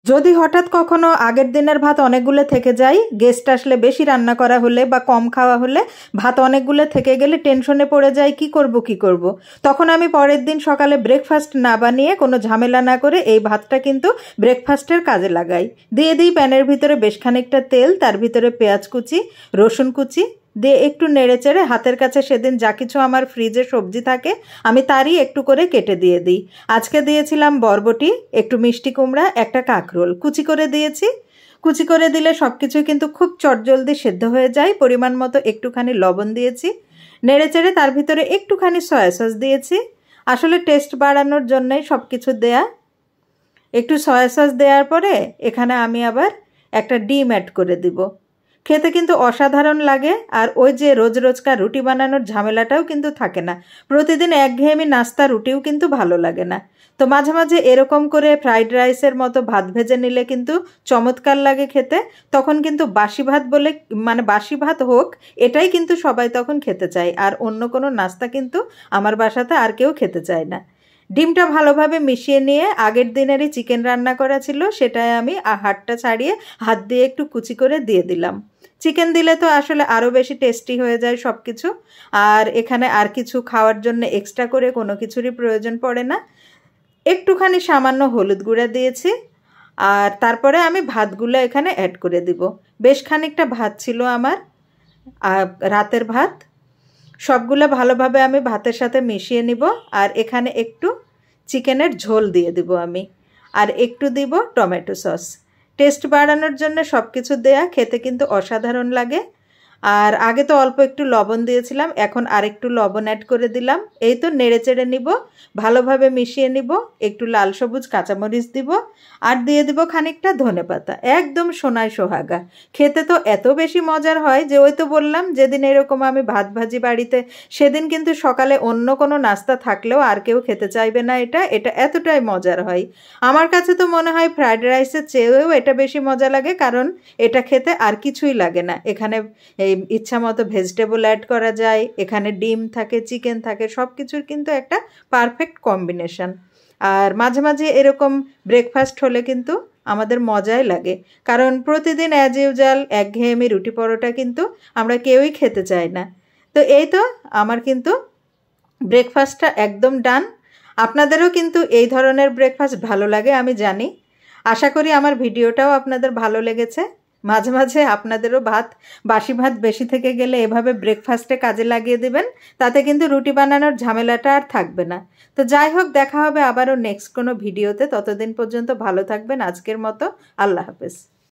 যদি হঠাৎ কখনো আগের দিনের ভাত অনেকগুলো থেকে যায়, গেস্ট আসলে বেশি রান্না করা হলে বা কম খাওয়া হলে ভাত অনেকগুলো থেকে গেলে টেনশনে পড়ে যায় কি করব। তখন আমি পরের দিন সকালে ব্রেকফাস্ট না বানিয়ে কোনো ঝামেলা না করে এই ভাতটা কিন্তু ব্রেকফাস্টের কাজে লাগাই। দিয়ে দিই প্যানের ভিতরে বেশ খানিকটা তেল, তার ভিতরে পেঁয়াজ কুচি, রসুন কুচি দিয়ে একটু নেড়ে চেড়ে হাতের কাছে সেদিন যা কিছু আমার ফ্রিজে সবজি থাকে আমি তারই একটু করে কেটে দিয়ে দিই। আজকে দিয়েছিলাম বরবটি, একটু মিষ্টি কুমড়া, একটা কাঁকরোল কুচি করে দিয়েছি। কুচি করে দিলে সব কিছু কিন্তু খুব চটজলদি সেদ্ধ হয়ে যায়। পরিমাণ মতো একটুখানি লবণ দিয়েছি, নেড়ে চেড়ে তার ভিতরে একটুখানি সয়া সস দিয়েছি। আসলে টেস্ট বাড়ানোর জন্যই সব কিছু দেয়া। একটু সয়া সস দেওয়ার পরে এখানে আমি আবার একটা ডিম অ্যাড করে দিব। খেতে কিন্তু অসাধারণ লাগে। আর ওই যে রোজ রোজকার রুটি বানানোর ঝামেলাটাও কিন্তু থাকে না। প্রতিদিন একঘেয়েমি নাস্তা রুটিও কিন্তু ভালো লাগে না। তো মাঝে মাঝে এরকম করে ফ্রাইড রাইসের মতো ভাত ভেজে নিলে কিন্তু চমৎকার লাগে খেতে। তখন কিন্তু বাসি ভাত বলে, মানে বাসি ভাত হোক, এটাই কিন্তু সবাই তখন খেতে চায়। আর অন্য কোনো নাস্তা কিন্তু আমার বাসাতে আর কেউ খেতে চায় না। ডিমটা ভালোভাবে মিশিয়ে নিয়ে আগের দিনেরই চিকেন রান্না করা ছিল সেটাই আমি হাড়টা ছাড়িয়ে হাত দিয়ে একটু কুচি করে দিয়ে দিলাম। চিকেন দিলে তো আসলে আরও বেশি টেস্টি হয়ে যায় সব কিছু। আর এখানে আর কিছু খাওয়ার জন্য এক্সট্রা করে কোনো কিছুরই প্রয়োজন পড়ে না। একটুখানি সামান্য হলুদ গুঁড়া দিয়েছি। আর তারপরে আমি ভাতগুলো এখানে অ্যাড করে দিব। বেশ খানিকটা ভাত ছিল আমার, রাতের ভাত। সবগুলো ভালোভাবে আমি ভাতের সাথে মিশিয়ে নিব। আর এখানে একটু চিকেনের ঝোল দিয়ে দিব আমি, আর একটু দিব টমেটো সস। টেস্ট বাড়ানোর জন্য সব কিছু দেয়া, খেতে কিন্তু অসাধারণ লাগে। আর আগে তো অল্প একটু লবণ দিয়েছিলাম, এখন আরেকটু লবণ অ্যাড করে দিলাম। এই তো নেড়ে চেড়ে নিব, ভালোভাবে মিশিয়ে নিব। একটু লাল সবুজ কাঁচামরিচ দিব, আর দিয়ে দিব খানিকটা ধনেপাতা। একদম সোনায় সোহাগা। খেতে তো এত বেশি মজার হয় যে ওই তো বললাম, যেদিন এরকম আমি ভাত ভাজি বাড়িতে, সেদিন কিন্তু সকালে অন্য কোনো নাস্তা থাকলেও আর কেউ খেতে চাইবে না। এটা এতটাই মজার হয়। আমার কাছে তো মনে হয় ফ্রাইড রাইসের চেয়েও এটা বেশি মজা লাগে, কারণ এটা খেতে আর কিছুই লাগে না। এখানে ইচ্ছা মতো ভেজিটেবল অ্যাড করা যায়, এখানে ডিম থাকে, চিকেন থাকে, সব কিছুর কিন্তু একটা পারফেক্ট কম্বিনেশন। আর মাঝে মাঝে এরকম ব্রেকফাস্ট হলে কিন্তু আমাদের মজাই লাগে, কারণ প্রতিদিন অ্যাজ ইউজুয়াল একঘেয়েমি রুটি পরোটা কিন্তু আমরা কেউই খেতে চাই না। তো এই তো আমার কিন্তু ব্রেকফাস্টটা একদম ডান। আপনাদেরও কিন্তু এই ধরনের ব্রেকফাস্ট ভালো লাগে আমি জানি। আশা করি আমার ভিডিওটাও আপনাদের ভালো লেগেছে। মাঝে মাঝে আপনাদেরও বাসি ভাত বেশি থেকে গেলে এভাবে ব্রেকফাস্টে কাজে লাগিয়ে দেবেন, তাতে কিন্তু রুটি বানানোর ঝামেলাটা আর থাকবে না। তো যাই হোক, দেখা হবে আবারও নেক্সট কোনো ভিডিওতে। ততদিন পর্যন্ত ভালো থাকবেন। আজকের মতো আল্লাহ হাফেজ।